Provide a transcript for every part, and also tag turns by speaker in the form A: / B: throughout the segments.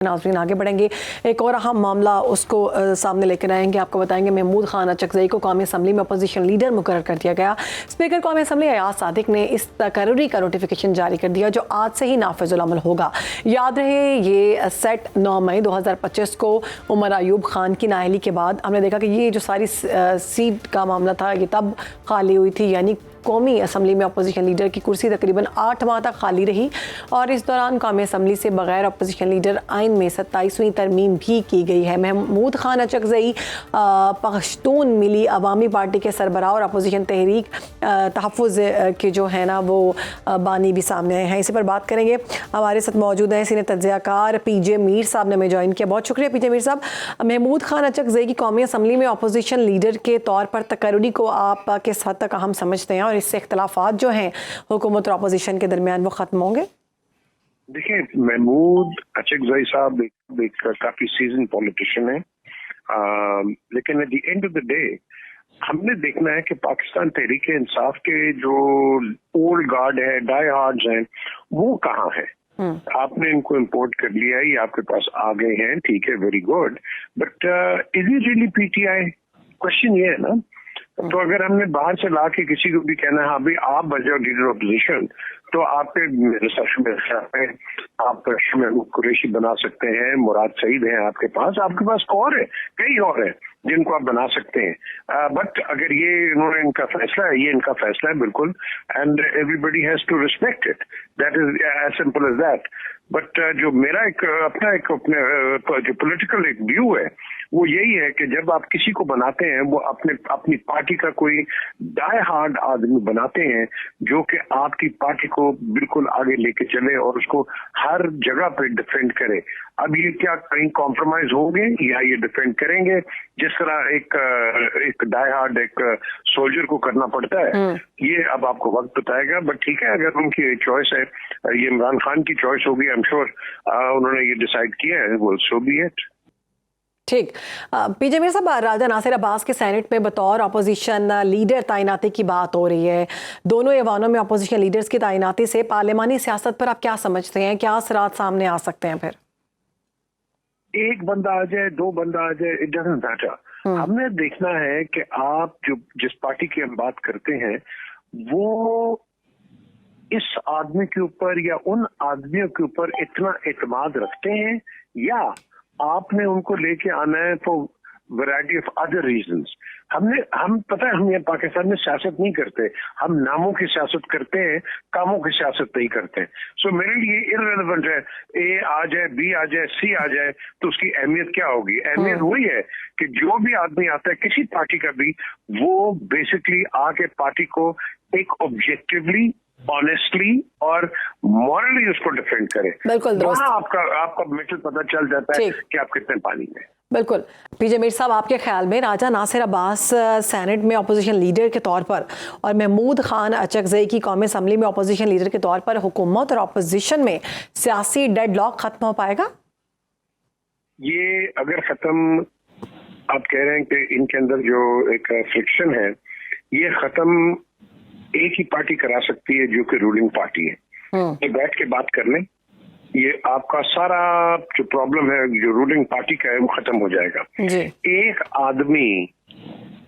A: नाज़रीन आगे बढ़ेंगे, एक और अहम मामला उसको सामने लेकर आएंगे। आपको बताएंगे महमूद खान अचकज़ई को कौमी असम्बली में अपोजिशन लीडर मुकर्रर कर दिया गया। स्पीकर कौमी असम्बली अयाज सादिक ने इस तकर्री का नोटिफिकेशन जारी कर दिया जो आज से ही नाफिजुल अमल होगा। याद रहे ये सेट 9 मई 2025 को उमर अयूब खान की नाअहली के बाद हमने देखा कि ये जो सारी सीट का मामला था ये तब खाली हुई थी, यानी कौमी असम्बली में अपोजिशन लीडर की कुर्सी तकरीबन 8 माह तक खाली रही और इस दौरान कौमी असम्बली से बगैर अपोजिशन लीडर आइन में 27वीं तरमीम भी की गई है। महमूद खान अचकज़ई पख्तून मिली अवामी पार्टी के सरबराह और अपोजिशन तहरीक तहफ़्फ़ुज़ के जो है ना वो बानी भी सामने आए हैं। इसी पर बात करेंगे। हमारे साथ मौजूद हैं सीनियर तज्ज़ियाकार पीजे मीर साहब ने हमें ज्वाइन किया। बहुत शुक्रिया पीजे मीर साहब। महमूद खान अचकज़ई की कौमी असम्बली में अपोजिशन लीडर के तौर पर तकर्री को आप किस हद तक अहम समझते हैं और इससे इख्तलाफात जो हैं हुकूमत और अपोजिशन के दरमियान वो खत्म होंगे?
B: देखिए, महमूद अचकज़ई साहब एक काफी सीजन पॉलिटिशियन है, लेकिन at the end of the day हमने देखना है कि पाकिस्तान तहरीक इंसाफ के जो ओल्ड गार्ड है, डाई हार्ड्स हैं, वो कहाँ है। आपने इनको इम्पोर्ट कर लिया है, ये आपके पास आ गए हैं, ठीक है, very good, but is it really PTI? Question ये है ना। तो अगर हमने बाहर से ला के किसी को भी कहना है हाँ भाई आप बन जाओ लीडर ऑपोजिशन, तो आप महबूब कुरैशी बना सकते हैं, मुराद सईद है आपके पास और है, कई और है जिनको आप बना सकते हैं। बट अगर ये इन्होंने इनका फैसला है, ये इनका फैसला है बिल्कुल, and everybody has to respect it, that is as simple as that. But जो मेरा अपने जो पॉलिटिकल एक व्यू है वो यही है कि जब आप किसी को बनाते हैं वो अपनी पार्टी का कोई डाई हार्ड आदमी बनाते हैं जो कि आपकी पार्टी को बिल्कुल आगे लेके चले और उसको हर जगह पे डिफेंड करे। अब ये क्या कहीं कॉम्प्रोमाइज होंगे या ये डिफेंड करेंगे जिस तरह एक डाई हार्ड एक सोल्जर को करना पड़ता है, ये अब आपको वक्त बताएगा। बट ठीक है, अगर उनकी चॉइस है, ये इमरान खान की चॉइस होगी, आई एम श्योर उन्होंने ये डिसाइड किया है, वो सो बी इट।
A: ठीक। पीजे मीर साहब, राजा नासिर अब्बास के सेनेट में बतौर अपोजिशन लीडर तैनाती की बात हो रही है। दोनों ऐवानों में अपोजिशन लीडर्स की तैनाती से पार्लिमानी सियासत पर आप क्या समझते हैं, क्या असरात सामने आ सकते हैं? फिर
B: एक बंदा आ जाए, दो बंदा आ जाए, इट डजंट मैटर। हमने देखना है कि आप जिस पार्टी की हम बात करते हैं वो इस आदमी के ऊपर या उन आदमियों के ऊपर इतना एतमाद रखते हैं या आपने उनको लेके आना है for variety of other reasons. हम पता है, हम यहाँ पाकिस्तान में सियासत नहीं करते, हम नामों की सियासत करते हैं, कामों की सियासत नहीं करते। सो मेरे लिए इररिलेवेंट है ए आ जाए, बी आ जाए, सी आ जाए, तो उसकी अहमियत क्या होगी? अहमियत वही है कि जो भी आदमी आता है किसी पार्टी का भी, वो बेसिकली आके पार्टी को एक ऑब्जेक्टिवली, ऑनेस्टली और मॉरली उसको डिफेंड करे।
A: बिल्कुल,
B: आपका मेटल पता चल जाता है कि आप कितने पानी में।
A: बिल्कुल। पीजे मीर साहब, आपके ख्याल में राजा नासिर अब्बास सेनेट में अपोजिशन लीडर के तौर पर और महमूद खान अचकज़ई की कौमी असम्बली में अपोजिशन लीडर के तौर पर हुकूमत और अपोजिशन में सियासी डेडलॉक खत्म हो पाएगा?
B: ये अगर खत्म, आप कह रहे हैं कि इनके अंदर जो एक फ्रिक्शन है ये खत्म एक ही पार्टी करा सकती है जो कि रूलिंग पार्टी है। ये बैठ के बात कर लें, ये आपका सारा जो प्रॉब्लम है जो रूलिंग पार्टी का है वो खत्म हो जाएगा। एक आदमी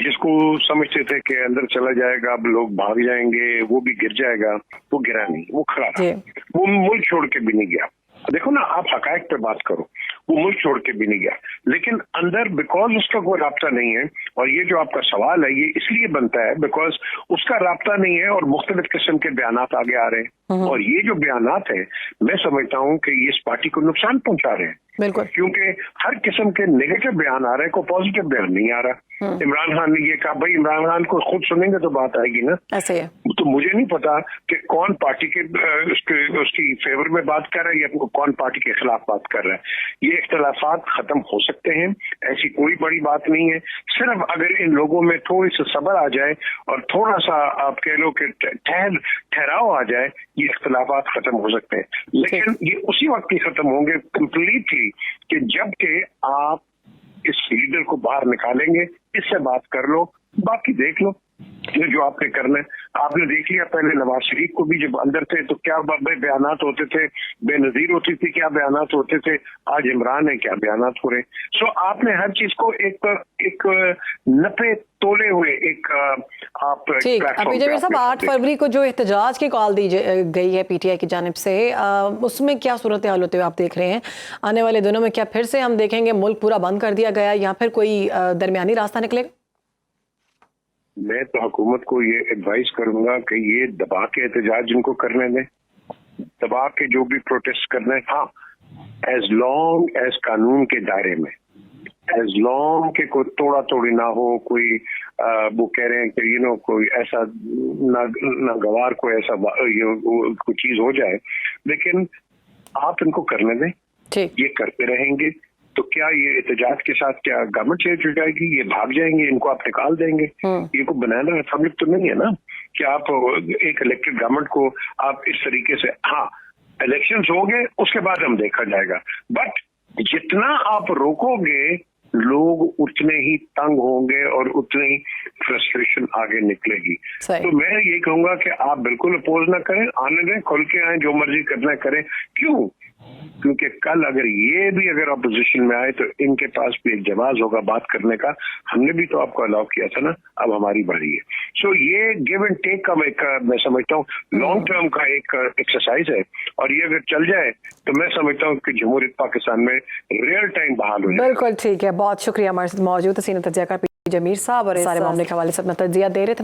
B: जिसको समझते थे कि अंदर चला जाएगा, अब लोग भाग जाएंगे, वो भी गिर जाएगा, वो गिरा नहीं, वो खड़ा था, वो मुल्क छोड़ के भी नहीं गया। देखो ना, आप हकायक पे बात करो, वो मुल्क छोड़ के भी नहीं गया, लेकिन अंदर बिकॉज उसका कोई राब्ता नहीं है। और ये जो आपका सवाल है ये इसलिए बनता है बिकॉज उसका राब्ता नहीं है और मुख्तलिफ किस्म के बयानात आगे आ रहे हैं, और ये जो बयानात हैं मैं समझता हूँ कि ये इस पार्टी को नुकसान पहुंचा रहे हैं, क्योंकि हर किस्म के नेगेटिव बयान आ रहे हैं, कोई पॉजिटिव बयान नहीं आ रहा। इमरान खान ने ये कहा, भाई इमरान खान को खुद सुनेंगे तो बात आएगी ना। ऐसे है। तो मुझे नहीं पता कि कौन पार्टी के उसकी फेवर में बात कर रहा है या कौन पार्टी के खिलाफ बात कर रहा है। ये इख्तलाफात खत्म हो सकते हैं, ऐसी कोई बड़ी बात नहीं है। सिर्फ अगर इन लोगों में थोड़ी सी सब्र आ जाए और थोड़ा सा आप कह लो कि ठहराव आ जाए, ये इख्तलाफात खत्म हो सकते हैं। लेकिन ये उसी वक्त ही खत्म होंगे कम्प्लीटली कि जबकि आप इस लीडर को बाहर निकालेंगे, इससे बात कर लो, बाकी देख लो। जो आपने करना है। आपने देख लिया पहले नवाज शरीफ को भी जब अंदर थे तो क्या बयानात होते थे, बेनजीर होती थी क्या बयानात होते थे, आज इमरान है क्या बयानात हो रहे। सो आपने हर चीज को एक नपे तोले हुए एक आप
A: ठीक। अभी जमीर साहब 8 फरवरी को जो एहतजाज की कॉल दी गई है पीटीआई की जानिब से, उसमें क्या सूरत हाल होते हुए आप देख रहे हैं? आने वाले दिनों में क्या फिर से हम देखेंगे मुल्क पूरा बंद कर दिया गया या फिर कोई दरमियानी रास्ता निकलेगा?
B: मैं तो हुकूमत को ये एडवाइस करूंगा कि ये दबा के एहतजाज जिनको करने दें, दबा के जो भी प्रोटेस्ट करना है, हाँ एज लॉन्ग एज कानून के दायरे में, एज लॉन्ग के कोई तोड़ा तोड़ी ना हो, कोई वो कह रहे हैं कि कोई ऐसा नागवार कोई ऐसा कोई चीज हो जाए, लेकिन आप इनको करने दें।
A: ठीक।
B: ये करते रहेंगे तो क्या ये एहतजाज के साथ क्या गवर्नमेंट चेंज हो जाएगी? ये भाग जाएंगे, इनको आप निकाल देंगे। ये कोई बनाना रिपब्लिक तो नहीं है ना कि आप एक इलेक्टेड गवर्नमेंट को आप इस तरीके से, हाँ इलेक्शंस होंगे उसके बाद हम देखा जाएगा, बट जितना आप रोकोगे लोग उतने ही तंग होंगे और उतने ही फ्रस्ट्रेशन आगे निकलेगी। तो मैं ये कहूंगा कि आप बिल्कुल अपोज ना करें, आने दें, खुल के आए, जो मर्जी करना करें। क्यों? क्योंकि कल अगर अपोजिशन में आए तो इनके पास भी एक जवाब होगा बात करने का। हमने भी तो आपको अलाउ किया था ना, अब हमारी बारी है। सो ये गिव एंड टेक का मैं समझता हूँ लॉन्ग टर्म का एक एक्सरसाइज है, और ये अगर चल जाए तो मैं समझता हूँ कि जमहूरियत पाकिस्तान में रियल टाइम बहाल हो जाए।
A: बिल्कुल ठीक है, बहुत शुक्रिया हमारे साथ मौजूद सीनियर तज्जियाकार जमीर साहब और सारे मामले के हवाले से अपना तज्जिया दे रहे थे।